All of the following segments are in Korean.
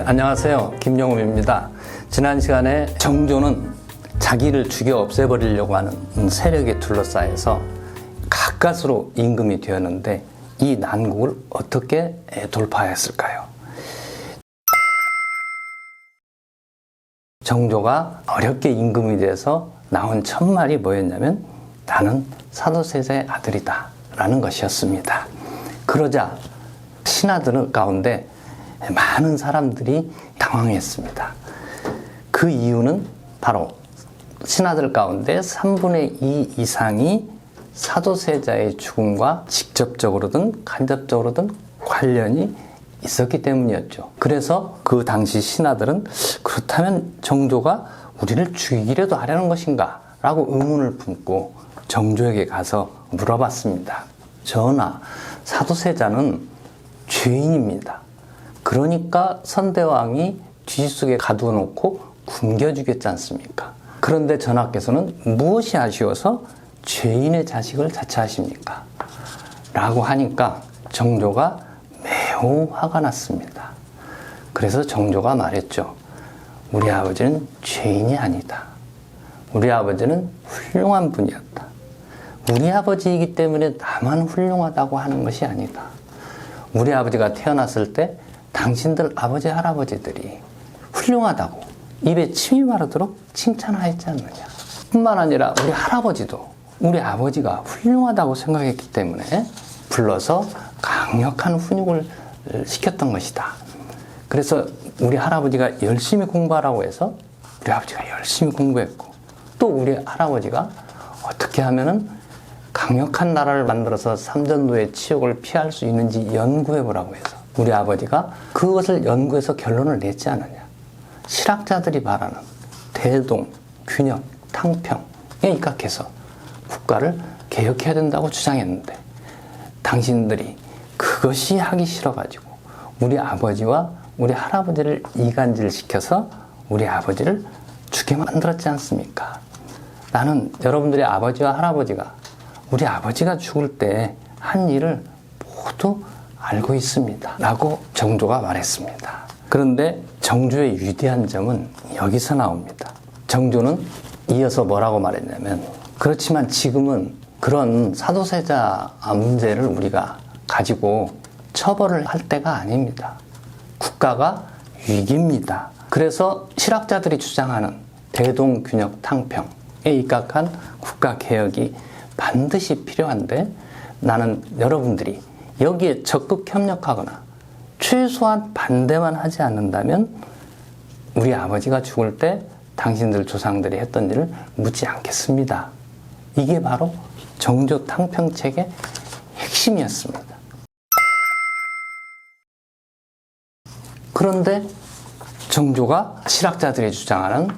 안녕하세요. 김영우입니다. 지난 시간에 정조는 자기를 죽여 없애버리려고 하는 세력에 둘러싸여서 가까스로 임금이 되었는데 이 난국을 어떻게 돌파했을까요? 정조가 어렵게 임금이 돼서 나온 첫 말이 뭐였냐면 나는 사도세자의 아들이다 라는 것이었습니다. 그러자 신하들 가운데 많은 사람들이 당황했습니다. 그 이유는 바로 신하들 가운데 3분의 2 이상이 사도세자의 죽음과 직접적으로든 간접적으로든 관련이 있었기 때문이었죠. 그래서 그 당시 신하들은 그렇다면 정조가 우리를 죽이기라도 하려는 것인가? 라고 의문을 품고 정조에게 가서 물어봤습니다. 전하, 사도세자는 죄인입니다. 그러니까 선대왕이 뒤속에 가두어 놓고 굶겨 죽였지 않습니까? 그런데 전하께서는 무엇이 아쉬워서 죄인의 자식을 자처하십니까? 라고 하니까 정조가 매우 화가 났습니다. 그래서 정조가 말했죠. 우리 아버지는 죄인이 아니다. 우리 아버지는 훌륭한 분이었다. 우리 아버지이기 때문에 나만 훌륭하다고 하는 것이 아니다. 우리 아버지가 태어났을 때 당신들 아버지 할아버지들이 훌륭하다고 입에 침이 마르도록 칭찬하였지 않느냐. 뿐만 아니라 우리 할아버지도 우리 아버지가 훌륭하다고 생각했기 때문에 불러서 강력한 훈육을 시켰던 것이다. 그래서 우리 할아버지가 열심히 공부하라고 해서 우리 아버지가 열심히 공부했고 또 우리 할아버지가 어떻게 하면은 강력한 나라를 만들어서 삼전도의 치욕을 피할 수 있는지 연구해보라고 해서 우리 아버지가 그것을 연구해서 결론을 냈지 않느냐. 실학자들이 말하는 대동, 균형, 탕평에 입각해서 국가를 개혁해야 된다고 주장했는데 당신들이 그것이 하기 싫어가지고 우리 아버지와 우리 할아버지를 이간질시켜서 우리 아버지를 죽게 만들었지 않습니까? 나는 여러분들의 아버지와 할아버지가 우리 아버지가 죽을 때 한 일을 모두 알고 있습니다. 라고 정조가 말했습니다. 그런데 정조의 위대한 점은 여기서 나옵니다. 정조는 이어서 뭐라고 말했냐면 그렇지만 지금은 그런 사도세자 문제를 우리가 가지고 처벌을 할 때가 아닙니다. 국가가 위기입니다. 그래서 실학자들이 주장하는 대동균형 탕평에 입각한 국가개혁이 반드시 필요한데 나는 여러분들이 여기에 적극 협력하거나 최소한 반대만 하지 않는다면 우리 아버지가 죽을 때 당신들 조상들이 했던 일을 묻지 않겠습니다. 이게 바로 정조 탕평책의 핵심이었습니다. 그런데 정조가 실학자들이 주장하는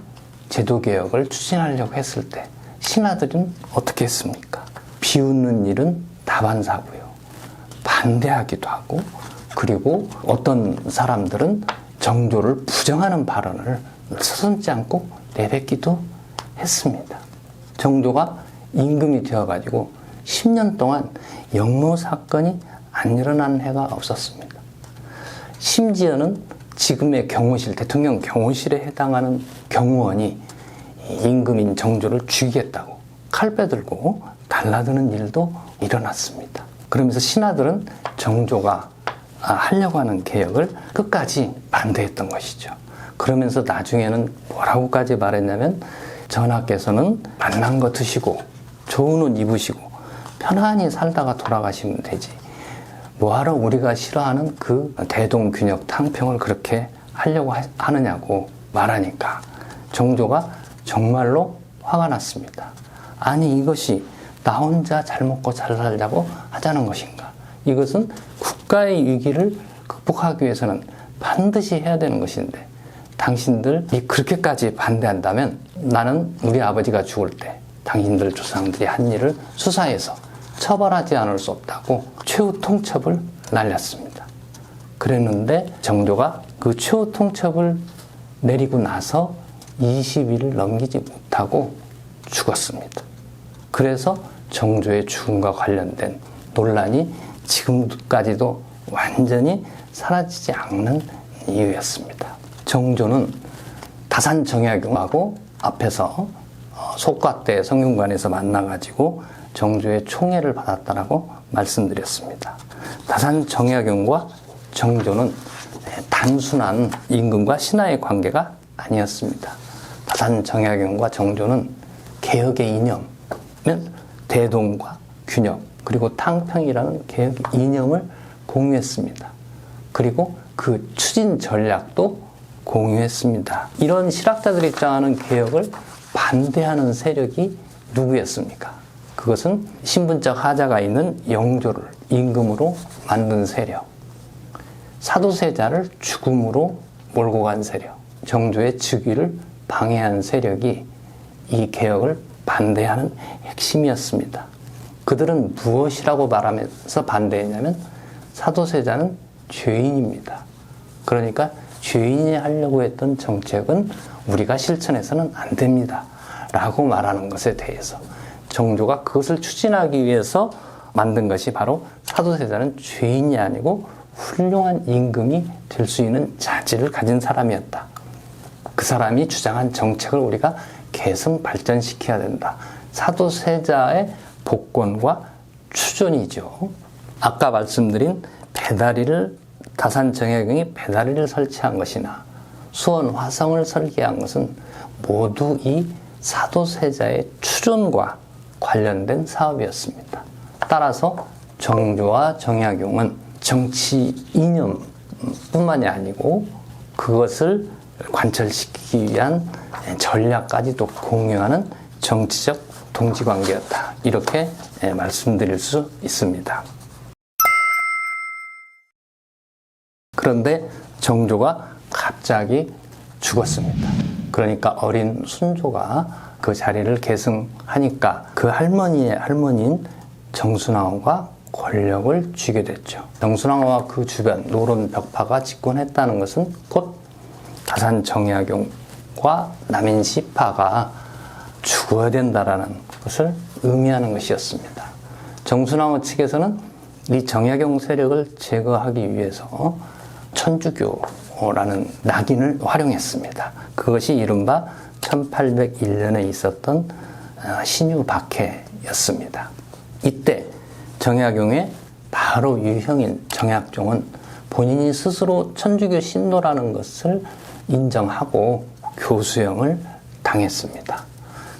제도개혁을 추진하려고 했을 때 신하들은 어떻게 했습니까? 비웃는 일은 다반사고요. 반대하기도 하고 그리고 어떤 사람들은 정조를 부정하는 발언을 서슴지 않고 내뱉기도 했습니다. 정조가 임금이 되어가지고 10년 동안 영모 사건이 안 일어난 해가 없었습니다. 심지어는 지금의 경호실, 대통령 경호실에 해당하는 경호원이 임금인 정조를 죽이겠다고 칼 빼들고 달라드는 일도 일어났습니다. 그러면서 신하들은 정조가 하려고 하는 개혁을 끝까지 반대했던 것이죠. 그러면서 나중에는 뭐라고까지 말했냐면 전하께서는 맛난 거 드시고 좋은 옷 입으시고 편안히 살다가 돌아가시면 되지. 뭐하러 우리가 싫어하는 그 대동균형 탕평을 그렇게 하려고 하느냐고 말하니까 정조가 정말로 화가 났습니다. 아니 이것이 나 혼자 잘 먹고 잘 살자고 하자는 것인가? 이것은 국가의 위기를 극복하기 위해서는 반드시 해야 되는 것인데 당신들이 그렇게까지 반대한다면 나는 우리 아버지가 죽을 때 당신들 조상들이 한 일을 수사해서 처벌하지 않을 수 없다고 최후 통첩을 날렸습니다. 그랬는데 정조가 그 최후 통첩을 내리고 나서 20일을 넘기지 못하고 죽었습니다. 그래서 정조의 죽음과 관련된 논란이 지금까지도 완전히 사라지지 않는 이유였습니다. 정조는 다산정약용하고 앞에서 속과 때 성균관에서 만나가지고 정조의 총애를 받았다라고 말씀드렸습니다. 다산정약용과 정조는 단순한 임금과 신하의 관계가 아니었습니다. 다산정약용과 정조는 개혁의 이념은 대동과 균형 그리고 탕평이라는 개혁 이념을 공유했습니다. 그리고 그 추진 전략도 공유했습니다. 이런 실학자들이 주장하는 개혁을 반대하는 세력이 누구였습니까? 그것은 신분적 하자가 있는 영조를 임금으로 만든 세력, 사도세자를 죽음으로 몰고 간 세력, 정조의 즉위를 방해한 세력이 이 개혁을 반대하는 핵심이었습니다. 그들은 무엇이라고 말하면서 반대했냐면 사도세자는 죄인입니다. 그러니까 죄인이 하려고 했던 정책은 우리가 실천해서는 안 됩니다. 라고 말하는 것에 대해서 정조가 그것을 추진하기 위해서 만든 것이 바로 사도세자는 죄인이 아니고 훌륭한 임금이 될 수 있는 자질을 가진 사람이었다. 그 사람이 주장한 정책을 우리가 계승 발전시켜야 된다. 사도세자의 복권과 추존이죠. 아까 말씀드린 배다리를 다산정약용이 배다리를 설치한 것이나 수원 화성을 설계한 것은 모두 이 사도세자의 추존과 관련된 사업이었습니다. 따라서 정조와 정약용은 정치 이념뿐만이 아니고 그것을 관철시키기 위한 전략까지도 공유하는 정치적 동지관계였다. 이렇게 말씀드릴 수 있습니다. 그런데 정조가 갑자기 죽었습니다. 그러니까 어린 순조가 그 자리를 계승하니까 그 할머니의 할머니인 정순왕후가 권력을 쥐게 됐죠. 정순왕후와 그 주변 노론 벽파가 집권했다는 것은 곧 다산정약용과 남인시파가 죽어야 된다라는 것을 의미하는 것이었습니다. 정순왕후 측에서는 이 정약용 세력을 제거하기 위해서 천주교라는 낙인을 활용했습니다. 그것이 이른바 1801년에 있었던 신유박해였습니다. 이때 정약용의 바로 유형인 정약종은 본인이 스스로 천주교 신도라는 것을 인정하고 교수형을 당했습니다.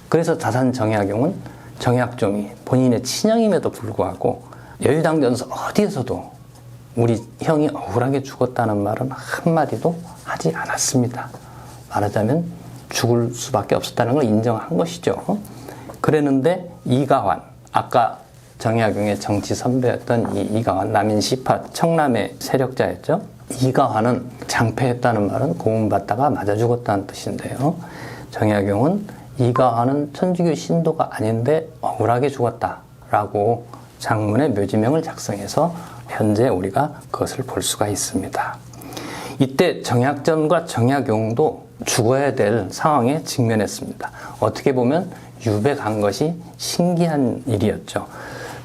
그래서 다산정약용은 정약종이 본인의 친형임에도 불구하고 여유당전서 어디에서도 우리 형이 억울하게 죽었다는 말은 한마디도 하지 않았습니다. 말하자면 죽을 수밖에 없었다는 걸 인정한 것이죠. 그랬는데 이가환, 아까 정약용의 정치 선배였던 이 이가환, 남인시파 청남의 세력자였죠. 이가환은 장패했다는 말은 고문받다가 맞아 죽었다는 뜻인데요. 정약용은 이가환은 천주교 신도가 아닌데 억울하게 죽었다라고 장문의 묘지명을 작성해서 현재 우리가 그것을 볼 수가 있습니다. 이때 정약전과 정약용도 죽어야 될 상황에 직면했습니다. 어떻게 보면 유배간 것이 신기한 일이었죠.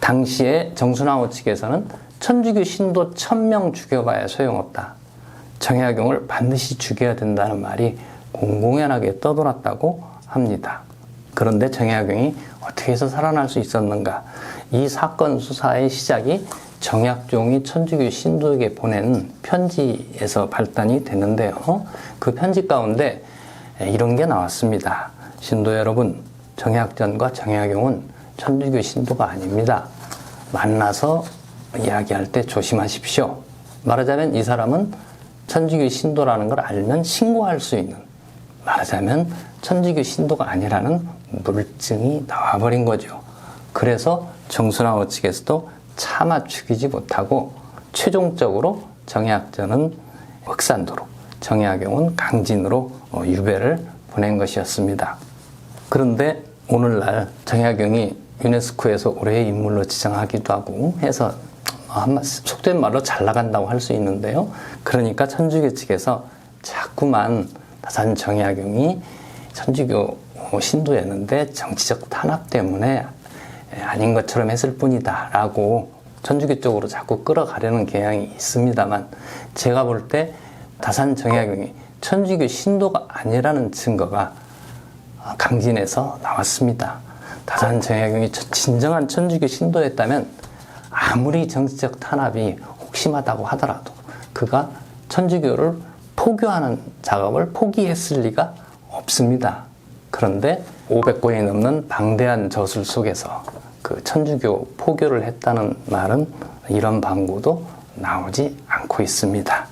당시에 정순왕후 측에서는 천주교 신도 1000명 죽여봐야 소용없다. 정약용을 반드시 죽여야 된다는 말이 공공연하게 떠돌았다고 합니다. 그런데 정약용이 어떻게 해서 살아날 수 있었는가? 이 사건 수사의 시작이 정약종이 천주교 신도에게 보낸 편지에서 발단이 됐는데요. 그 편지 가운데 이런 게 나왔습니다. 신도 여러분, 정약전과 정약용은 천주교 신도가 아닙니다. 만나서 이야기할 때 조심하십시오. 말하자면 이 사람은 천주교 신도라는 걸 알면 신고할 수 있는, 말하자면 천주교 신도가 아니라는 물증이 나와버린 거죠. 그래서 정순왕후 측에서도 차마 죽이지 못하고 최종적으로 정약전은 흑산도로, 정약용은 강진으로 유배를 보낸 것이었습니다. 그런데 오늘날 정약용이 유네스코에서 올해의 인물로 지정하기도 하고 해서 속된 말로 잘 나간다고 할 수 있는데요. 그러니까 천주교 측에서 자꾸만 다산 정약용이 천주교 신도였는데 정치적 탄압 때문에 아닌 것처럼 했을 뿐이다 라고 천주교 쪽으로 자꾸 끌어가려는 경향이 있습니다만, 제가 볼 때 다산정약용이 천주교 신도가 아니라는 증거가 강진에서 나왔습니다. 다산정약용이 진정한 천주교 신도였다면 아무리 정치적 탄압이 혹심하다고 하더라도 그가 천주교를 포교하는 작업을 포기했을 리가 없습니다. 그런데 500권이 넘는 방대한 저술 속에서 그 천주교 포교를 했다는 말은 이런 방구도 나오지 않고 있습니다.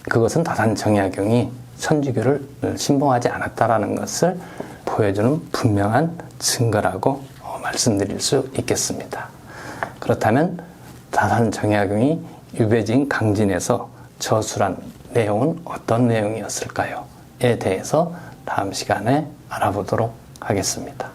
그것은 다산정약용이 천주교를 신봉하지 않았다라는 것을 보여주는 분명한 증거라고 말씀드릴 수 있겠습니다. 그렇다면 다산정약용이 유배지인 강진에서 저술한 내용은 어떤 내용이었을까요? 에 대해서 다음 시간에 알아보도록 하겠습니다.